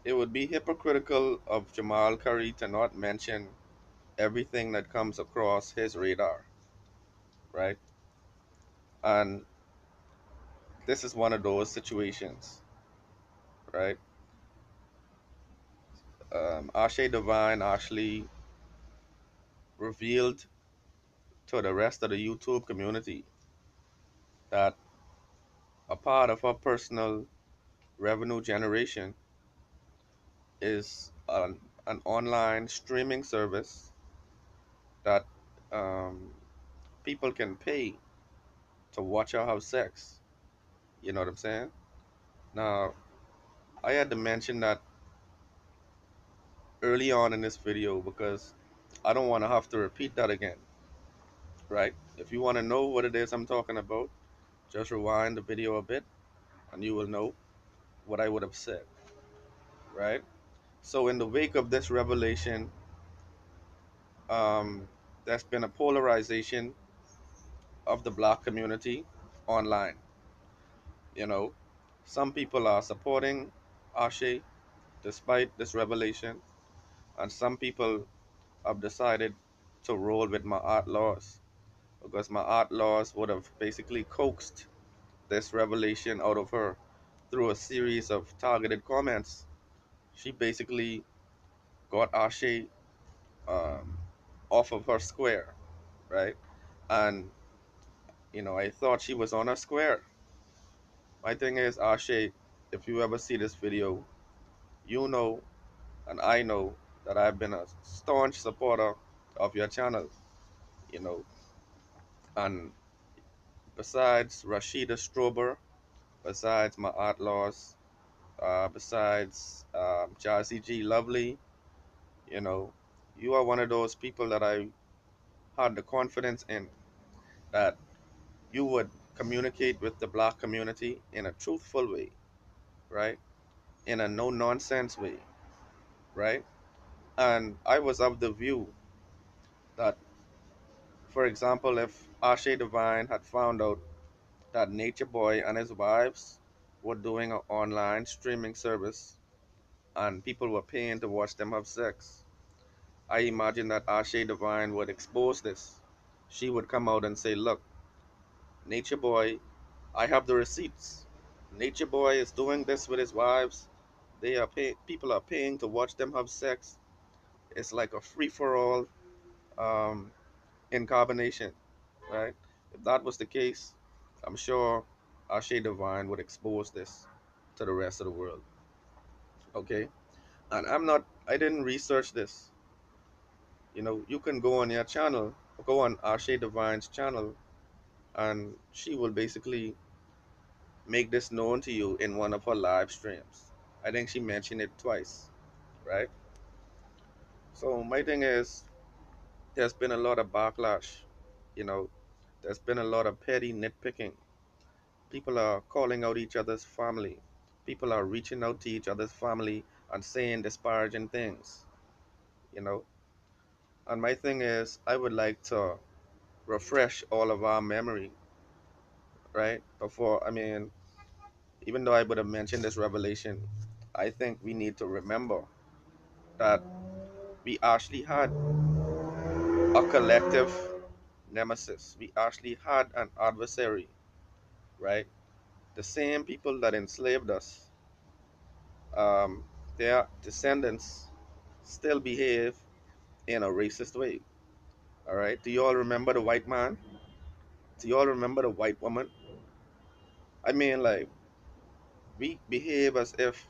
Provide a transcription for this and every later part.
It would be hypocritical of Jamal Curry to not mention everything that comes across his radar, right? And this is one of those situations, right? Ashe Devine actually revealed to the rest of the YouTube community that a part of her personal revenue generation is an online streaming service that um, people can pay to watch her have sex. You know what I'm saying? Now, I had to mention that early on in this video because I don't want to have to repeat that again, right? If you want to know what it is I'm talking about, just rewind the video a bit and you will know what I would have said, right? So, in the wake of this revelation, um, there's been a polarization of the black community online. You know, some people are supporting Ashe despite this revelation, and some people have decided to roll with Maat laws because Maat laws would have basically coaxed this revelation out of her through a series of targeted comments. She basically got Ashe um, off of her square, right? And I thought she was on her square. My thing is, Ashe, if you ever see this video, you know and I know that I've been a staunch supporter of your channel, you know. And besides Rashida Strober, besides my outlaws, besides Jazzy G Lovely, you know, you are one of those people that I had the confidence in that you would communicate with the black community in a truthful way, right? In a no nonsense way, right? And I was of the view that, for example, if Ashe Divine had found out that Nature Boy and his wives were doing an online streaming service and people were paying to watch them have sex, I imagine that Ashe Divine would expose this. She would come out and say, look, Nature Boy, I have the receipts. Nature Boy is doing this with his wives. People are paying to watch them have sex. It's like a free for all um, in combination, right? If that was the case, I'm sure Ashe Divine would expose this to the rest of the world. Okay, and I didn't research this. You can go on your channel, go on Ashe Divine's channel, and she will basically make this known to you in one of her live streams. I think she mentioned it twice, right? So my thing is, there's been a lot of backlash. You know, there's been a lot of petty nitpicking. People are calling out each other's family. People are reaching out to each other's family and saying disparaging things, you know. And my thing is, I would like to refresh all of our memory, right? Even though I would have mentioned this revelation, I think we need to remember that we actually had a collective nemesis. We actually had an adversary, right? The same people that enslaved us, um, their descendants still behave in a racist way. All right. Do you all remember the white man? Do you all remember the white woman? I mean, like, we behave as if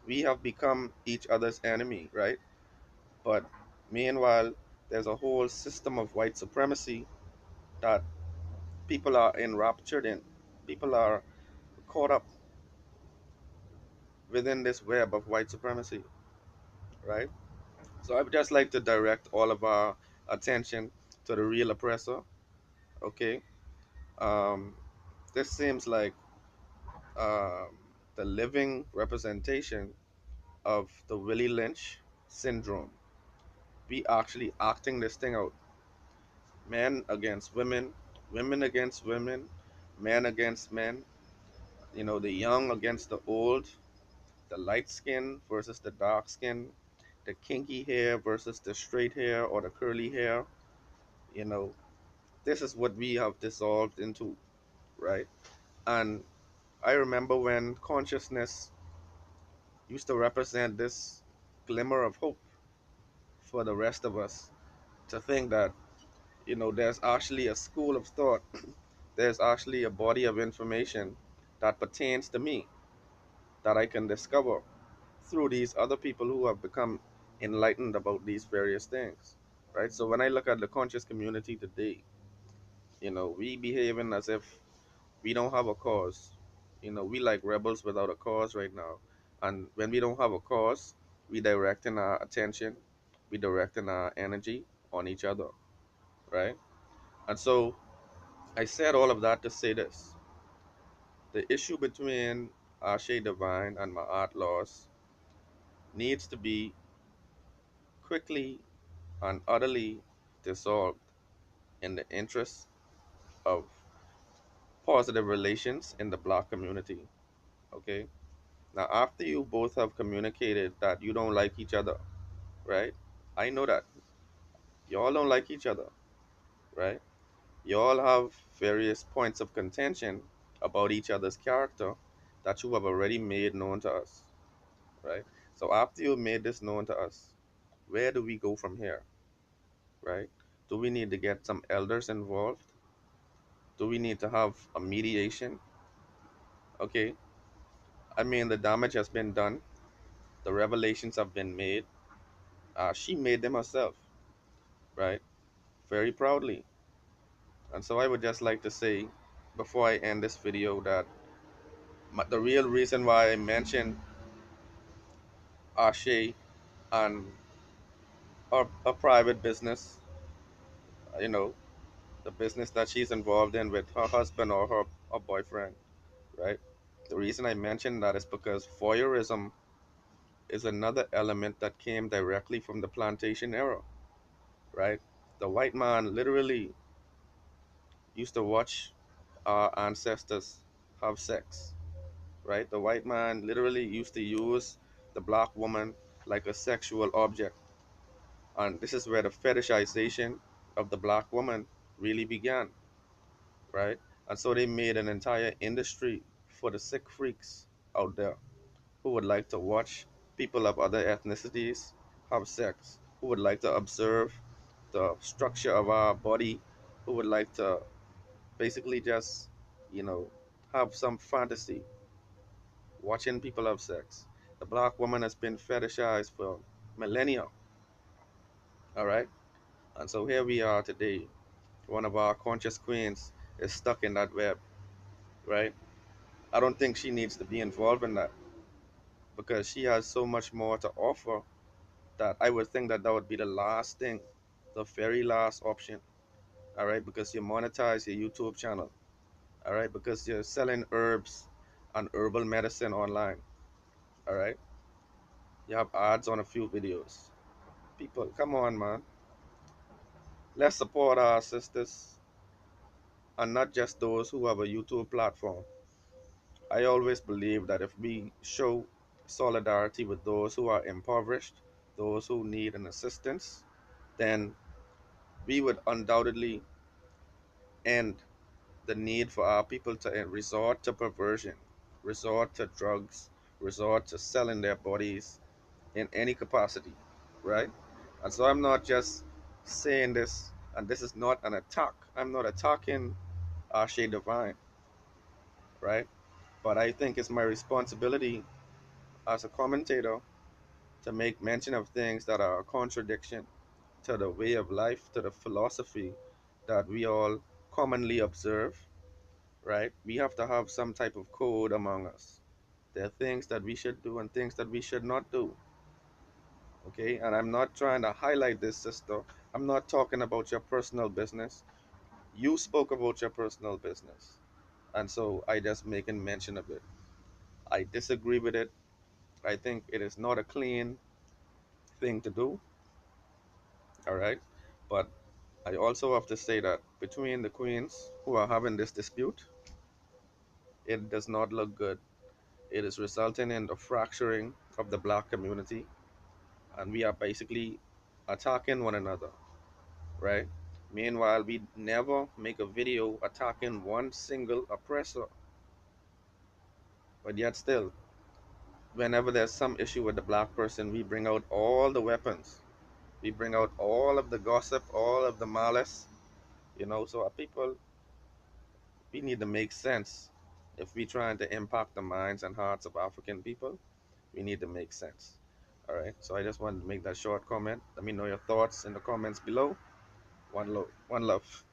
we have become each other's enemy, right? But meanwhile, there's a whole system of white supremacy that people are enraptured in. People are caught up within this web of white supremacy, right? So I would just like to direct all of our attention to the real oppressor, okay? Um, this seems like um, the living representation of the Willie Lynch syndrome. We actually acting this thing out. Men against women, women against women, men against men, the young against the old, the light skin versus the dark skin, the kinky hair versus the straight hair or the curly hair. You know, this is what we have dissolved into, right? And I remember when consciousness used to represent this glimmer of hope for the rest of us to think that, there's actually a school of thought, there's actually a body of information that pertains to me that I can discover through these other people who have become enlightened about these various things, right? So when I look at the conscious community today, we behaving as if we don't have a cause. We like rebels without a cause right now. And when we don't have a cause, we directing our attention, we directing our energy on each other, right? And so I said all of that to say this. The issue between Ashe Devine and Maat laws needs to be quickly and utterly dissolved in the interest of positive relations in the black community. Okay. Now, after you both have communicated that you don't like each other, right? I know that. Y'all don't like each other, right? Y'all have various points of contention about each other's character that you have already made known to us, right? So after you made this known to us, where do we go from here, right? Do we need to get some elders involved? Do we need to have a mediation? Okay. I mean, the damage has been done. The revelations have been made. She made them herself, right? Very proudly. And so I would just like to say, before I end this video, that the real reason why I mentioned Ashe and her private business, you know, the business that she's involved in with her husband or her boyfriend, right? The reason I mentioned that is because voyeurism is another element that came directly from the plantation era, right? The white man literally used to watch our ancestors have sex, right? The white man literally used to use the black woman like a sexual object. And this is where the fetishization of the black woman really began, right? And so they made an entire industry for the sick freaks out there who would like to watch people of other ethnicities have sex, who would like to observe the structure of our body, who would like to basically just, you know, have some fantasy watching people have sex. The black woman has been fetishized for millennia, all right? And so here we are today. One of our conscious queens is stuck in that web, right? I don't think she needs to be involved in that because she has so much more to offer that I would think that that would be the last thing, the very last option, all right? Because you monetize your YouTube channel, all right? Because you're selling herbs and herbal medicine online, all right? You have ads on a few videos. People, come on, man. Let's support our sisters and not just those who have a YouTube platform. I always believe that if we show solidarity with those who are impoverished, those who need an assistance, then we would undoubtedly end the need for our people to resort to perversion, resort to drugs, resort to selling their bodies in any capacity, right? And so I'm not just saying this, and this is not an attack. I'm not attacking Ashe Divine, right? But I think it's my responsibility as a commentator to make mention of things that are a contradiction to the way of life, to the philosophy that we all commonly observe, right? We have to have some type of code among us. There are things that we should do and things that we should not do, okay? And I'm not trying to highlight this, sister. I'm not talking about your personal business. You spoke about your personal business. And so I just making mention of it. I disagree with it. I think it is not a clean thing to do, all right? But I also have to say that between the queens who are having this dispute, it does not look good. It is resulting in the fracturing of the black community, and we are basically attacking one another, right? Meanwhile, we never make a video attacking one single oppressor, but yet still, whenever there's some issue with the black person, we bring out all the weapons. We bring out all of the gossip, all of the malice, So our people, we need to make sense. If we're trying to impact the minds and hearts of African people, we need to make sense. All right. So I just wanted to make that short comment. Let me know your thoughts in the comments below. One love. One love.